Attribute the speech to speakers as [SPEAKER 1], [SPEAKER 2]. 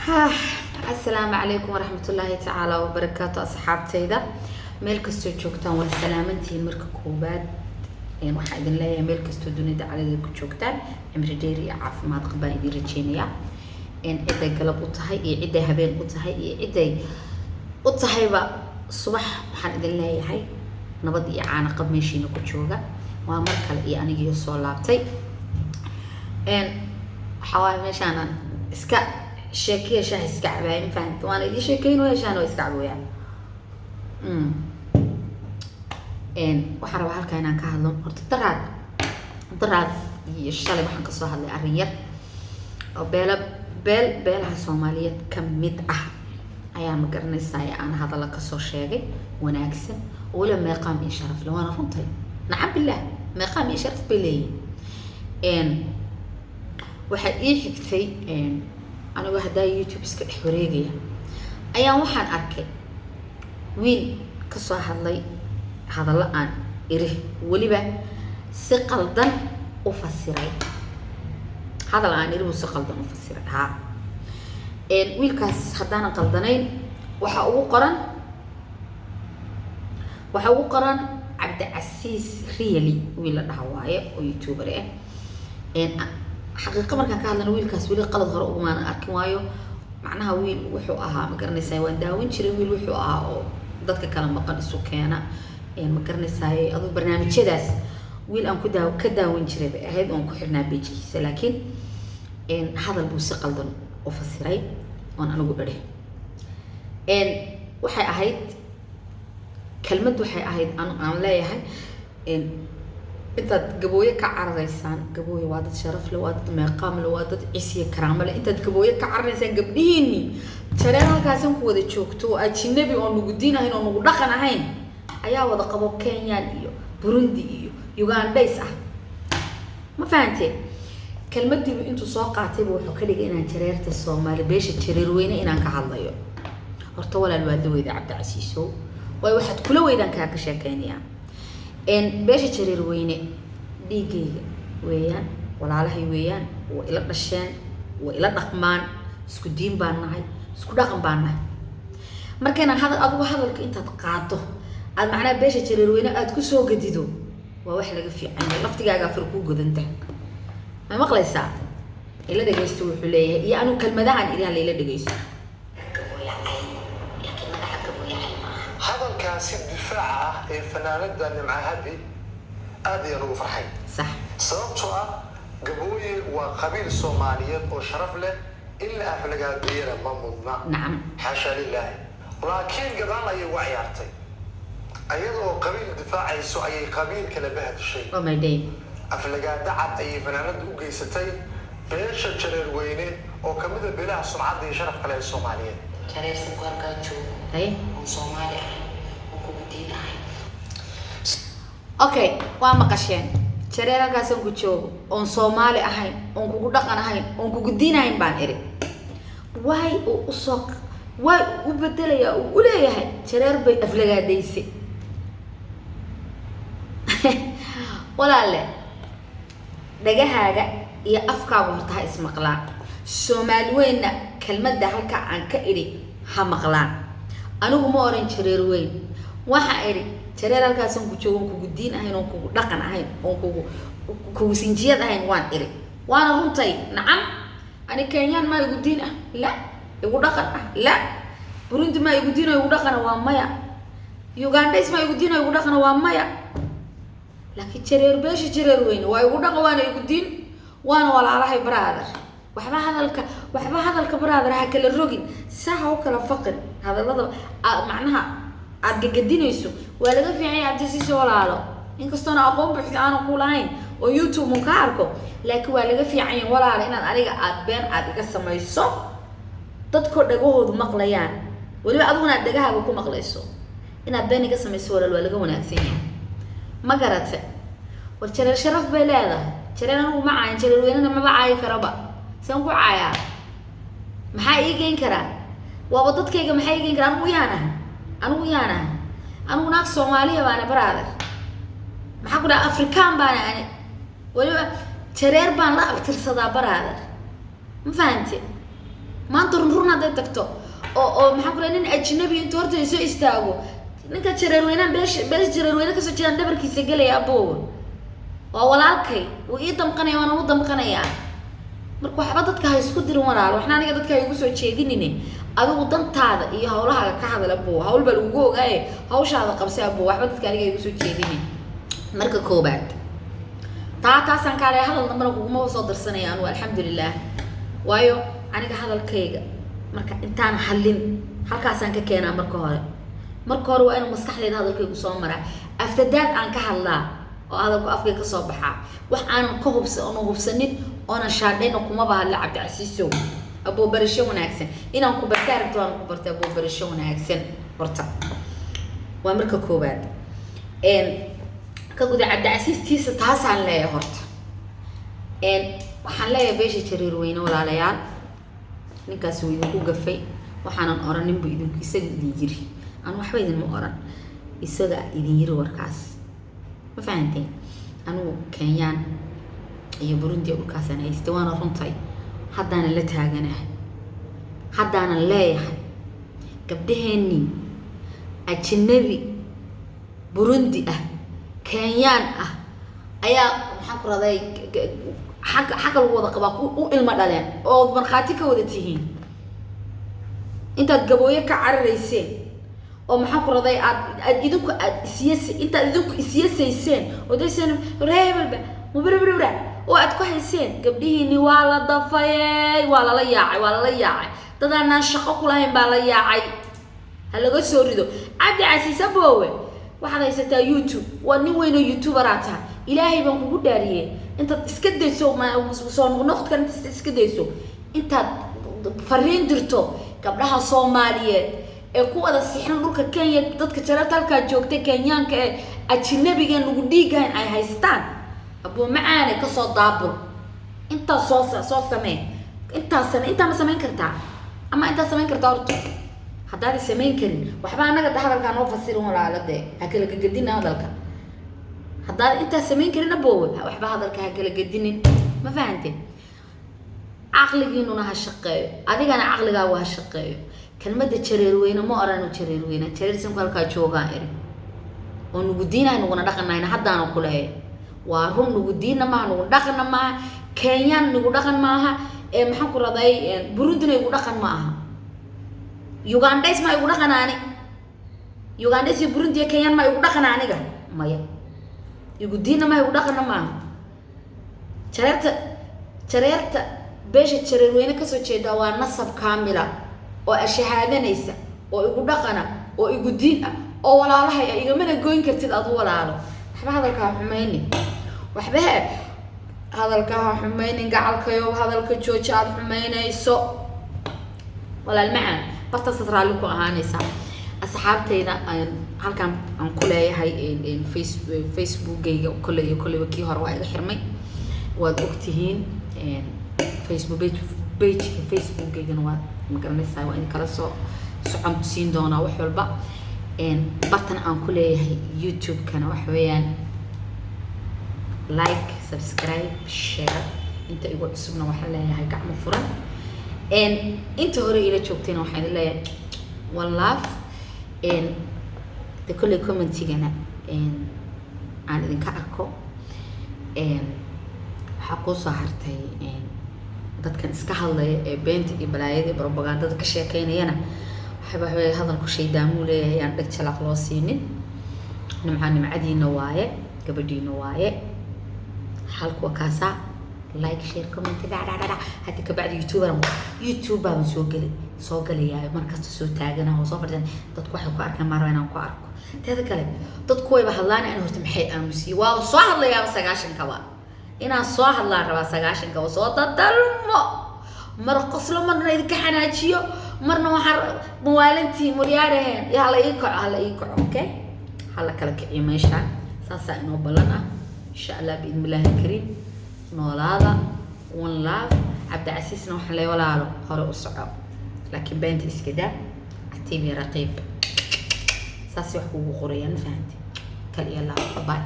[SPEAKER 1] السلام عليكم ورحمة الله تعالى وبركاته أصحابتي ذا ميل كستو جوكتان والسلامتين مركا كوباد يعني واحد إذن لا ميل كستو دوني دا على ذلك جوكتان عمري ديري عاف ما تقبل إذي رجينيا إن إذا قلب أطهي إذا هبين أطهي إذا أطهي با الصبح واحد إذن لا هاي نبض إعانة قب ميشينو كتشوغا ومركا أنا جيو صولابتي إن حوالي ميشانا إسكا شاكية شاه إسكعبها فهمت وأنا دي شاكين ويا شانو إسكعبوا يعني إن وحرب هالك أنا كهلم قلت طراد الشالي بحن قصوها اللي أرير أو بيلها الصومالية كمية أيام قرن الساعة أنا هذا لك قصو شاقي وناكسن ولما يقام يشرف لو أنا فهمتي نعم بالله ما يقام يشرف بلي إن واحد حكتي إن أنا واحدة يوتيوب اسك حوريجية أيام واحد أركي وين قصة هذا الآن إره ولبا سقلدن أفسري هذا الآن إره سقلدن أفسري ها إن ويلكاس هدانا قلدنين وحقو قرن عبد العزيز ريالي ويلا دهواية ويوتيوبر إن حقيقة مركا كهذا ويلكاس ويل قلد هرو ما أنا أركي وايو معناها ويل وحو أها ما قرنيساي وان داوين شري ويل وحو أها أو dadka kala maqan isu keena ma garanaysaay adoo barnaamijyadaas wiil aan ka daawin jiray bay ahayd oo ku xirnaa page-kiisa laakiin hadal buu si qaldan u fasiray oo anigu dhare waxay ahayd kelmad waxay ahayd aan leeyahay intaad gabooye ka cararaysaan gabooye waa dad sharaf leh waa dad meeqaam leh waa dad cisiye karaamo leh intaad gabooye ka cararaysaan gabdhihiinni jareen halkaasan ku wada joogto ajnabi oo nugu diinahayn oo nugu dhaqan ahayn ayaa wada qabo Kenyan iyo Burundi iyo Ugandais ma fahanteen kelmadii intuu soo qaatay wuxuu ka dhigay inaan jareerta Soomaali beesha jareer weyne inaan ka hadlayo horta walaal waalidweyda Cabdi Casiiso way waxaad kula weydaan ka sheekeynayaan beesha jareer weyne dhiigayga weeyaan walaalahay weeyaan oo ila dhasheen oo ila dhaqmaan isku diin baan nahay isku dhaqan baan nahay markayna adigu hadalka intaad qaado aad macnaa beesha jareer weyne aad ku soo gadido waa wax laga fiican laftigaaga afar ku godanta ma maqlaysaa ila dhageysto wuxuu leeyahay iyo anu kalmadahan ilaah ila dhageysto
[SPEAKER 2] hadalkaasi difaaca ee fanaanada nimcahadi aad iyo ugu farxay
[SPEAKER 1] صح
[SPEAKER 2] sababtoo ah gabooye waa qabiil Soomaaliyeed oo sharaf leh إلا أفلقها ديرة ممضنا
[SPEAKER 1] نعم
[SPEAKER 2] حاشا لله لكن قبل أي وعيارتي أيضا قبيل دفاع يسوع أي قبيل كلا بهذا الشيء
[SPEAKER 1] ومدين
[SPEAKER 2] أفلقها دعت أي فنانات وقيستي بيش الجرير ويني وكمدة بلا سرعة دي شرف على الصوماليين
[SPEAKER 3] جرير سنقر قاتشو
[SPEAKER 1] أي
[SPEAKER 3] وصومالي وكوبدين
[SPEAKER 1] أوكي وما قشين jareer halkaasaan ku joogo oon Soomaali ahayn oon kugu dhaqan ahayn oon kugu diin ahayn baan iri way u bedelaya u leeyahay jareer bay aflagaadaysay walaale dhagahaaga iyo afkaaga horta ha ismaqlaan Soomaali weyna kelmadda halka aan ka iri ha maqlaan anigu ma oran jareer weyn waxa iri jareer halkaasaan ku joogo kugu diin ahayn oo kugu dhaqan ahayn oo kugu sinjiyad ahayn waan iri waana runtay nacam ani Kenyan ma igu diin ah la igu dhaqan ah la Burundi ma igu diin oo igu dhaqan waa maya Ugandais ma igu diin oo igu dhaqan waa maya laakiin jareer beesha jareer weyn waa igu dhaqan waana igu diin waana walaalahay brother waxba hadalka brother ha kala rogin sax oo kala faqin hadalada macnaha aad gagadinayso waa laga fiicay Cabdi Casiiso walaalo inkastoo aan aqoon buuxda aan ku lahayn oo YouTube mun ka arko laakiin waa laga fiicay walaalo inaad aniga aad been aad iga samayso dadko dhagahoodu maqlayaan waliba adiguna dhagahaaga ku maqlayso inaad been iga samayso walaalo waa laga wanaagsan yahay ma garate war jareer sharaf bay leedahay jareer anigu ma caayin jareer weynana ma bacay karaba san ku caaya maxaa ii geyn karaa waa dadkayga maxay ii geyn karaan anigu naag Soomaaliya baan brother maxaa ku dhaca Afrikaan baan ani waliba jareer baan la abtirsadaa brother ma fahanti maanta run hadday tagto oo maxaan ku leeyahay nin ajnabi intuu horta soo istaago ninka jareer weynaan beesh jareer weyna kasoo jeedaan dhabarkiisa galaya aboo waa walaalkay uu ii damqanaya waana u damqanayaa marka waxba dadka ha isku dirin walaal waxna aniga dadka ay ugu soo jeedinine adigu dantaada iyo hawlaha ka hadal aboo hawl bal ugu ogaaye hawshaada qabsay aboo waxba dadka aniga ay ugu soo jeedinine marka koobaad taasaan kaale hadal dambana kuguma soo darsanaya anu alxamdulilah waayo aniga hadalkayga marka intaan hadlin halkaasaan ka keenaa marka hore waa inuu maskaxdayda hadalkaygu soo maraa aftadaad aan ka hadlaa oo hadalku afkay ka soo baxaa wax aanan ka hubsanin oonan shaadhayna kuma bahadla Cabdicasiisow aboo barasho wanaagsan inaan ku barta aragto aan ku barta aboo barasho wanaagsan horta waa marka koobaad ka guda Cabdicasiistiisa taasaan leeyahay horta waxaan leeyahay beesha jareer weyne walaalayaal ninkaas uu idinku gafay waxaanan oranin buu idinku isaga idin yiri aan waxba idin ma oran isaga idin yiri warkaas ma fahanteen anu Kenyaan iyo Burundi dhulkaasaan haystay waana runtay haddaana la taaganahay haddaana leeyahay gabdhaheeni ajnabi Burundi Kenyaan ayaa maxaan ku raday xaq lagu wada qabaa u ilma dhaleen oo markhaati ka wada tihiin intaad gabooyo ka cararayseen oo maxaan ku raday aad idinku isiyasayseen oo dayseen reebelba mubrabra oo aad ku hayseen gabdhihiini waa la dafayay waa la yaacay dadaan shaqo ku lahayn baa la yaacay ha laga soo rido Cabdicasiis aboowe waxaad haysataa YouTube waa nin weyn oo YouTuber ah tahay ilaahay baan kugu dhaariyay intaad iska dayso soo noqdkan iska dayso intaad fariin dirto gabdhaha Soomaaliyeed ee ku wada sixran dhulka Kenya dadka jareerta halka joogtay Kenyaanka ee ajnabiga lagu dhiigaan ay haystaan aboo macaane ka soo daabul inta soo samee inta ma sameyn kartaa ama inta sameyn kartaa horta haddaad sameyn karin waxba anaga hadalka noo fasirin walaalade ha kala gadina hadalka haddaad inta sameyn karin aboo waxba hadalka ha kala gadinin ma fahanteen aqligiinuna ha shaqeeyo adigana aqligaa waa shaqeeyo kelmadda jareer weyne ma orano jareer weyne jareersan halka joogaa eri oo nugu diinay nuguna dhaqanayna haddaana ku leeyahay waa run nugu diina ma nugu dhaqana ma Kenyaan nugu dhaqan maaha ee maxaan ku raday Burundi nugu dhaqan maaha Uganda isma igu dhaqanaani Uganda iyo Burundi iyo Kenya ma igu dhaqanaaniga maya igu diina ma igu dhaqana maaha jareerta beesha jareer weyne ka soo jeeda waa nasab kaamila oo ashahaadanaysa oo igu dhaqana oo igu diin oo walaalahay igamana gooyn kartid aad walaalo waxba hadalka xumaynin waxba hadalka xumaynin gacalkayo hadalka jooji aad xumaynayso walaal macaan barta satraali ku ahaanaysa asxaabtayda halkan aan ku leeyahay Facebook-gayga kulliba kii hore waa iga xirmay waad ogtihiin Facebook-gaygana waa magaranaysaa waa in kala soo socon siin doonaa wax walba bartan aan ku leeyahay YouTube-kana wax weeyaan like subscribe share inta igu cusubna waxaan leeyahay gacmo furan inta hore ila joogtayna waxaan leeyahay one love de kulli commentigana aan idinka arko waxaa ku soo hartay dadkan iska hadlaya ee beenta iyo balaayada iyo propagandada ka sheekeynayana waxba hadalku shaydaamuu leeyahay aan dhag jalaq loo siinin nimcadiina waaye gabadhiina waaye halku kaasa like share comment hadda ka bacdi YouTube baan soo galayaa markasta soo taagana oo soo fadhiyan dadku waxay ku arkaan mar inaan ku arko teeda kale dadku way bahadlaan in horta maxay aamusi waa soo hadlayaa 90 kaba inaan soo hadlaan rabaa 90 kaba soo dadalmo mar qoslo marna idinka xanaajiyo marna waxaan muwaalintii muryaaraheen yaa la ii kaco okay hala kala kiciyo meesha saasa inoo balana insha Allah biidin billahi kariim noolaada one love Cabdicasiisna waxaan leeyahay walaalo hore u soco laakiin beenta iska daa atiibi raqiib saasi wax kugu qorayaan fahanti kaliya la bye